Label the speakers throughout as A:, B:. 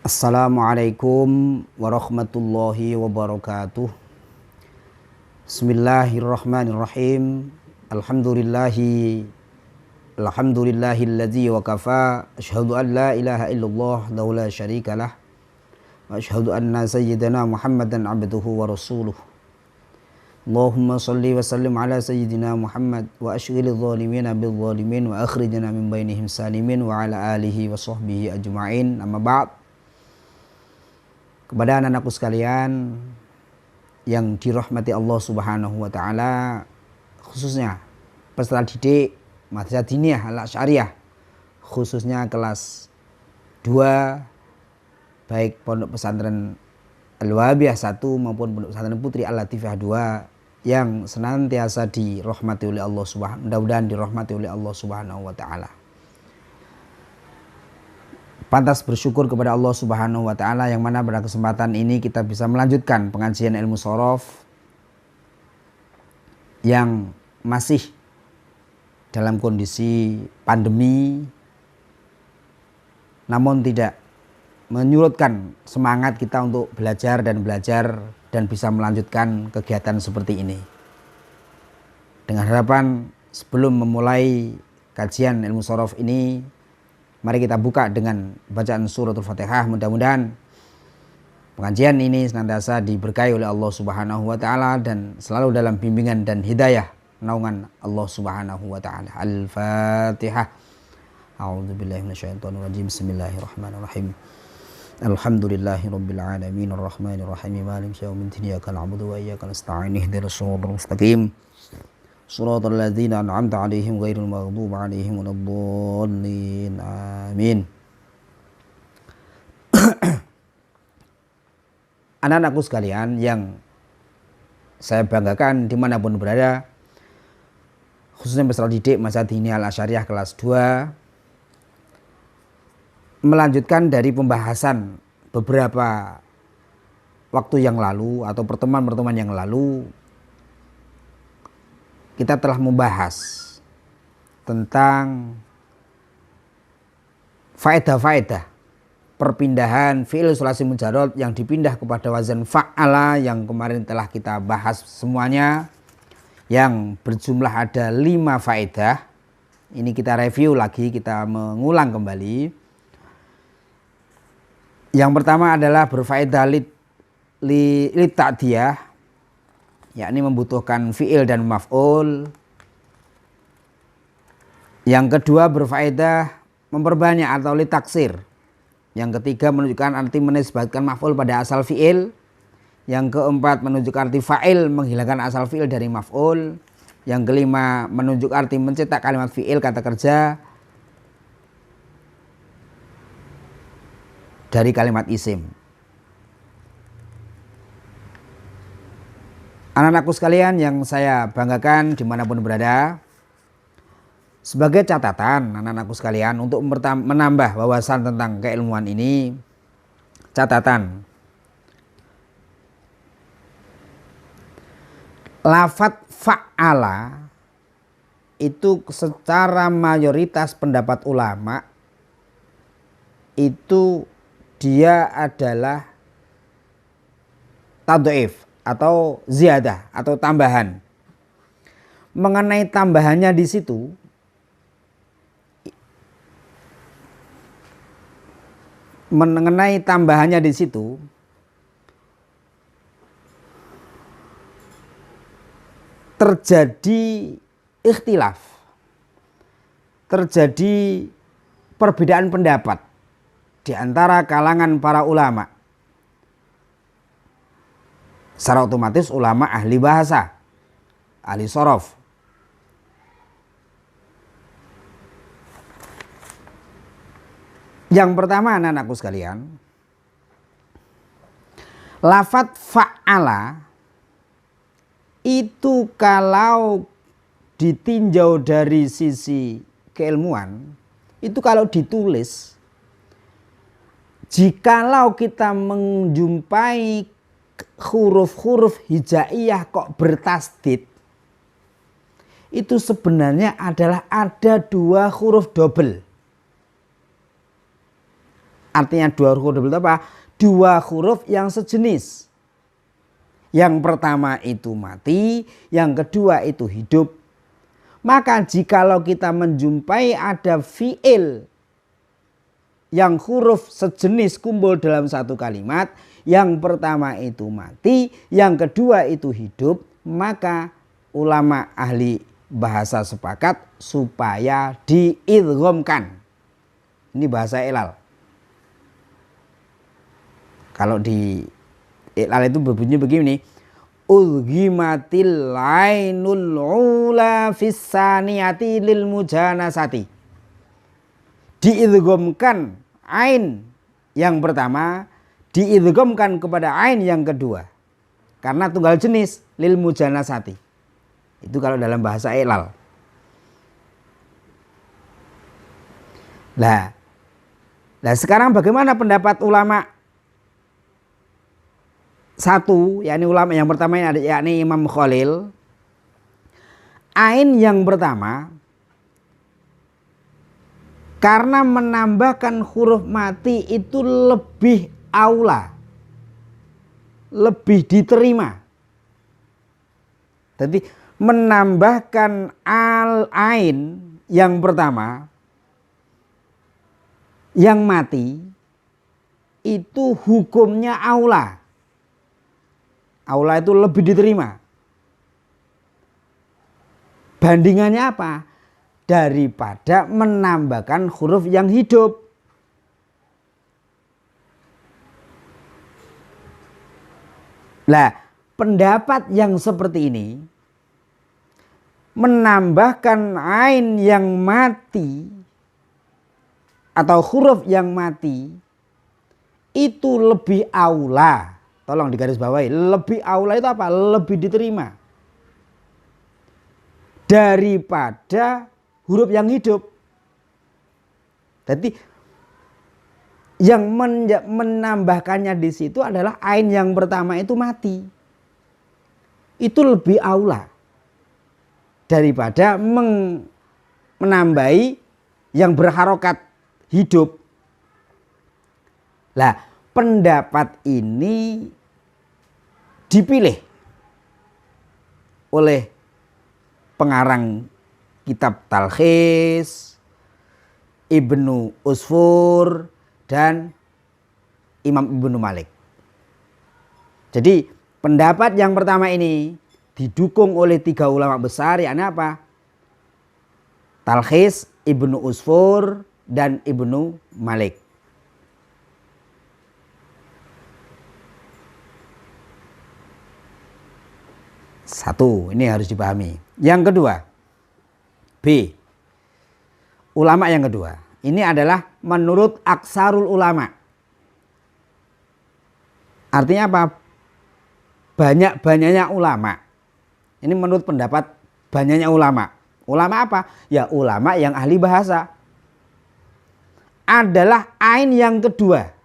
A: Assalamualaikum warahmatullahi wabarakatuh. Bismillahirrahmanirrahim. Alhamdulillahilladzi wa kafa. Asyhadu an la ilaha illallah wa la syarikalah. Wa asyhadu anna sayyidina Muhammadan abduhu wa rasuluh. Allahumma salli wa sallim ala sayyidina Muhammad wa ashghilil zalimina bil zalimin wa akhrijna min bainihim salimin wa ala alihi wa sahbihi ajma'in. Amma ba'd. Kepada anak-anakku sekalian yang dirahmati Allah Subhanahu wa taala, khususnya peserta didik Madrasah Diniyah Al-Asy'ariyah, khususnya kelas 2 baik Pondok Pesantren Al-Wahabiyah 1 maupun Pondok Pesantren Putri Al-Latifah 2 yang senantiasa dirahmati oleh Allah mudah-mudahan dirahmati oleh Allah Subhanahu wa taala. Pantas bersyukur kepada Allah Subhanahu wa taala yang mana pada kesempatan ini kita bisa melanjutkan pengajian ilmu shorof yang masih dalam kondisi pandemi, namun tidak menyurutkan semangat kita untuk belajar dan bisa melanjutkan kegiatan seperti ini. Dengan harapan sebelum memulai kajian ilmu shorof ini, mari kita buka dengan bacaan suratul Fatihah. Mudah-mudahan pengajian ini senantiasa diberkahi oleh Allah Subhanahu wa taala dan selalu dalam bimbingan dan hidayah naungan Allah Subhanahu wa taala. Al-Fatihah. A'udzubillahi minasyaitonir rajim. Bismillahirrahmanirrahim. Alhamdulillahirabbil alamin arrahmanir rahim maliki yaumiddin iyyaka na'budu wa iyyaka nasta'in ihdinas siratal mustaqim Shiratal ladzina an'amta 'alaihim ghairil maghdubi 'alaihim waladdallin. Amin. Anak-anakku sekalian yang saya banggakan dimanapun berada, khususnya peserta didik Madrasah Diniyah Al-Asy'ariyah kelas 2, melanjutkan dari pembahasan beberapa waktu yang lalu atau pertemuan-pertemuan yang lalu. Kita telah membahas tentang faedah-faedah perpindahan fi'il sulasi mujarrad yang dipindah kepada wazan fa'ala yang kemarin telah kita bahas semuanya, yang berjumlah ada 5 faedah. Ini kita review lagi, kita mengulang kembali. Yang pertama adalah berfaedah li ta'diyah, yakni membutuhkan fi'il dan maf'ul. Yang kedua berfaedah memperbanyak atau li taksir. Yang ketiga menunjukkan arti menisbatkan maf'ul pada asal fi'il. Yang keempat menunjukkan arti fa'il menghilangkan asal fi'il dari maf'ul. Yang kelima menunjuk arti mencetak kalimat fi'il kata kerja dari kalimat isim. Anak-anakku sekalian yang saya banggakan dimanapun berada, sebagai catatan anak-anakku sekalian untuk menambah wawasan tentang keilmuan ini, catatan lafadz fa'ala itu secara mayoritas pendapat ulama itu dia adalah tad'if atau ziyadah atau tambahan. Mengenai tambahannya di situ, terjadi ikhtilaf, terjadi perbedaan pendapat di antara kalangan para ulama. Secara otomatis ulama ahli bahasa, ahli shorof. Yang pertama anak-anakku sekalian, lafadz fa'ala itu kalau ditinjau dari sisi keilmuan, itu kalau ditulis, jikalau kita menjumpai huruf-huruf hijaiyah kok bertasdid, itu sebenarnya adalah ada 2 huruf double. Artinya dua huruf double itu apa? Dua huruf yang sejenis. Yang pertama itu mati, yang kedua itu hidup. Maka jikalau kita menjumpai ada fi'il yang huruf sejenis kumpul dalam satu kalimat, yang pertama itu mati, yang kedua itu hidup, maka ulama ahli bahasa sepakat supaya diidghamkan. Ini bahasa ilal. Kalau di ilal itu berbunyi begini, udghimatil ainul ula fis saniyati lil mujanasati. Diidghamkan ain yang pertama, diidghamkan kepada ain yang kedua. Karena tunggal jenis lil mujanasati. Itu kalau dalam bahasa ilal. Nah, sekarang bagaimana pendapat ulama satu, yakni ulama yang pertama yakni Imam Khalil. Ain yang pertama karena menambahkan huruf mati itu lebih aula, lebih diterima. Jadi menambahkan al-ain yang pertama yang mati itu hukumnya aula. Aula itu lebih diterima. Bandingannya apa? Daripada menambahkan huruf yang hidup. Nah, pendapat yang seperti ini menambahkan ain yang mati atau huruf yang mati itu lebih aula. Tolong digarisbawahi, lebih aula itu apa? Lebih diterima daripada huruf yang hidup. Jadi yang menambahkannya di situ adalah ain yang pertama itu mati. Itu lebih aula daripada menambahi yang berharokat hidup. Lah, pendapat ini dipilih oleh pengarang kitab Talkhis, Ibnu Usfur, dan Imam Ibnu Malik. Jadi pendapat yang pertama ini didukung oleh tiga ulama besar, yakni apa? Talkhis, Ibnu Usfur, dan Ibnu Malik. Satu, ini harus dipahami. Yang kedua, B. Ulama yang kedua. Ini adalah menurut aksarul ulama. Artinya apa? Banyak-banyaknya ulama. Ini menurut pendapat banyaknya ulama. Ulama apa? Ya ulama yang ahli bahasa. Adalah ain yang kedua.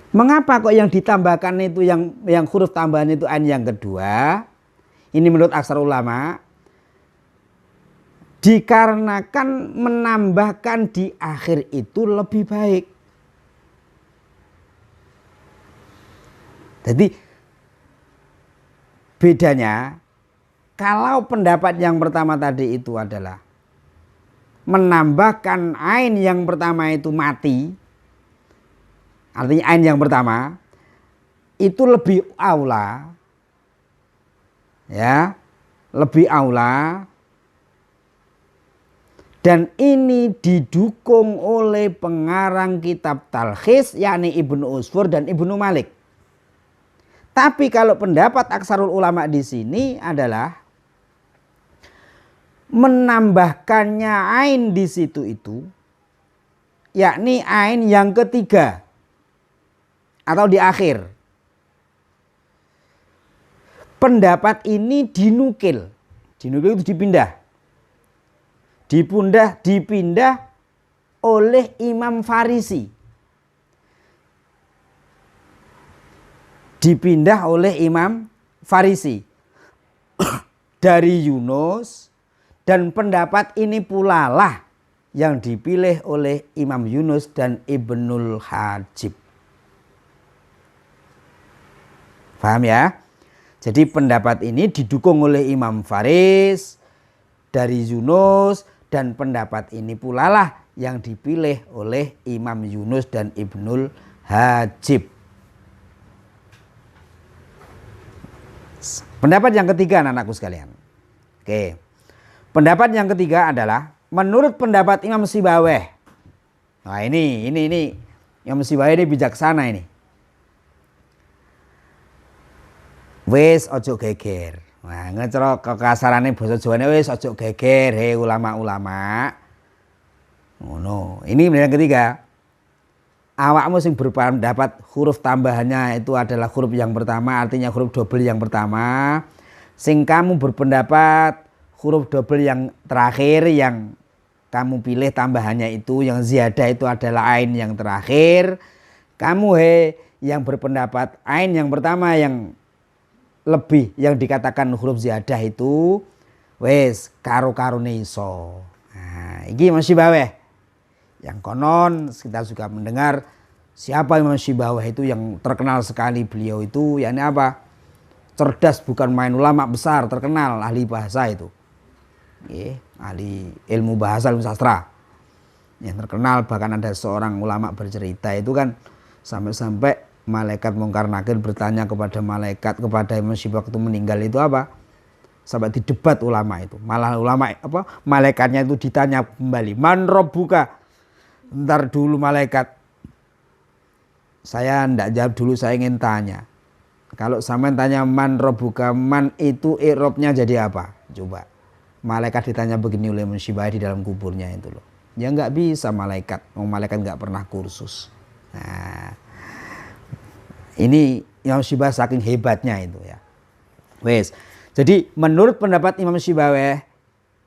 A: Mengapa kok yang ditambahkan itu yang huruf tambahan itu ain yang kedua? Ini menurut aksar ulama. Dikarenakan menambahkan di akhir itu lebih baik. Jadi bedanya kalau pendapat yang pertama tadi itu adalah menambahkan ain yang pertama itu mati. Artinya ain yang pertama itu lebih aula, ya, lebih aula, dan ini didukung oleh pengarang kitab Talkhis, yakni Ibnu Usfur dan Ibnu Malik. Tapi kalau pendapat aksarul ulama di sini adalah menambahkannya ain di situ itu, yakni ain yang ketiga. Atau di akhir. Pendapat ini dinukil. Dinukil itu dipindah. Dipindah oleh Imam Farisi. Dipindah oleh Imam Farisi. Dari Yunus. Dan pendapat ini pula lah yang dipilih oleh Imam Yunus dan Ibnul Hajib. Paham ya? Jadi pendapat ini didukung oleh Imam Faris dari Yunus, dan pendapat ini pula lah yang dipilih oleh Imam Yunus dan Ibnul Hajib. Pendapat yang ketiga anak-anakku sekalian. Oke. Pendapat yang ketiga adalah menurut pendapat Imam Sibaweh. Nah ini Imam Sibaweh ini bijaksana ini. Wis ojo geger. Nah, ngecro kekasarane basa Jawane wis ojo geger he ulama-ulama. Ngono. Ini yang ketiga. Awakmu sing berpendapat huruf tambahannya itu adalah huruf yang pertama, artinya huruf double yang pertama. Sing kamu berpendapat huruf double yang terakhir yang kamu pilih tambahannya itu, yang ziyadah itu adalah ain yang terakhir. Kamu yang berpendapat ain yang pertama yang lebih yang dikatakan huruf ziyadah itu wes karo-karone iso. Nah, iki Imam Sibaweh. Yang konon kita juga mendengar siapa Imam Sibaweh itu yang terkenal sekali beliau itu, yakni apa? Cerdas, bukan main, ulama besar terkenal, ahli bahasa itu. Ahli ilmu bahasa, ilmu sastra. Yang terkenal, bahkan ada seorang ulama bercerita itu kan sampai-sampai malaikat Mungkar Nakir bertanya kepada Imam Sibaweh waktu meninggal itu apa? Sampai didebat ulama itu. Malah ulama malaikatnya itu ditanya kembali, "Man rabbuka?" Ntar dulu malaikat. Saya ndak jawab dulu, saya ingin tanya. Kalau sampean tanya man rabbuka, man itu i'rabnya jadi apa? Coba. Malaikat ditanya begini oleh Imam Sibaweh di dalam kuburnya itu loh. Ya nggak bisa malaikat. Malaikat nggak pernah kursus. Nah, ini Imam Sibaweh saking hebatnya itu ya. Wes. Jadi menurut pendapat Imam Sibaweh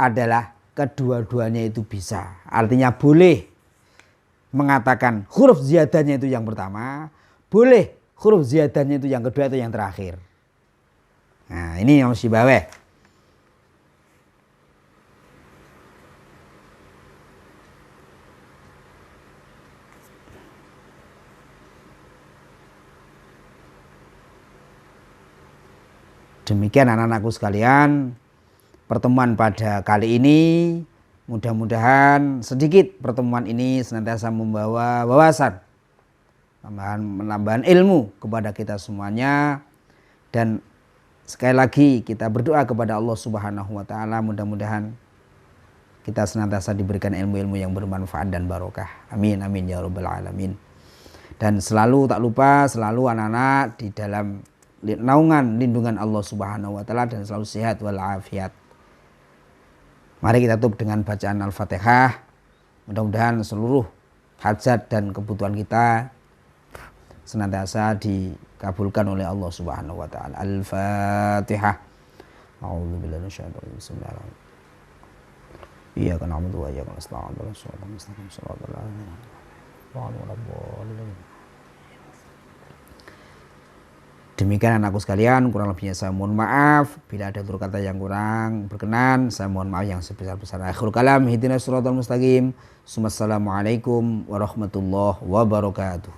A: adalah kedua-duanya itu bisa. Artinya boleh mengatakan huruf ziyadahnya itu yang pertama, boleh huruf ziyadahnya itu yang kedua atau yang terakhir. Nah, ini Imam Sibaweh. Demikian anak-anakku sekalian, pertemuan pada kali ini, mudah-mudahan sedikit pertemuan ini senantiasa membawa wawasan, menambahkan ilmu kepada kita semuanya. Dan sekali lagi kita berdoa kepada Allah Subhanahu wa taala, mudah-mudahan kita senantiasa diberikan ilmu-ilmu yang bermanfaat dan barokah. Amin amin ya rabbal alamin. Dan selalu tak lupa selalu anak-anak di dalam naungan lindungan Allah Subhanahu wa taala dan selalu sehat walafiat. Mari kita tutup dengan bacaan Al-Fatihah. Mudah-mudahan seluruh hajat dan kebutuhan kita senantiasa dikabulkan oleh Allah Subhanahu wa taala. Al-Fatihah. A'udzubillahi minasyaitonir rajim. Bismillahirrahmanirrahim. Iyyaka na'budu wa iyyaka nasta'in. Ihdinas siratal mustaqim. Shiratal ladzina an'amta 'alaihim. Demikian anakku sekalian, kurang lebihnya saya mohon maaf. Bila ada tutur kata yang kurang berkenan, saya mohon maaf yang sebesar-besarnya. Akhirul kalam, ihdinas siratal mustaqim. Assalamualaikum warahmatullahi wabarakatuh.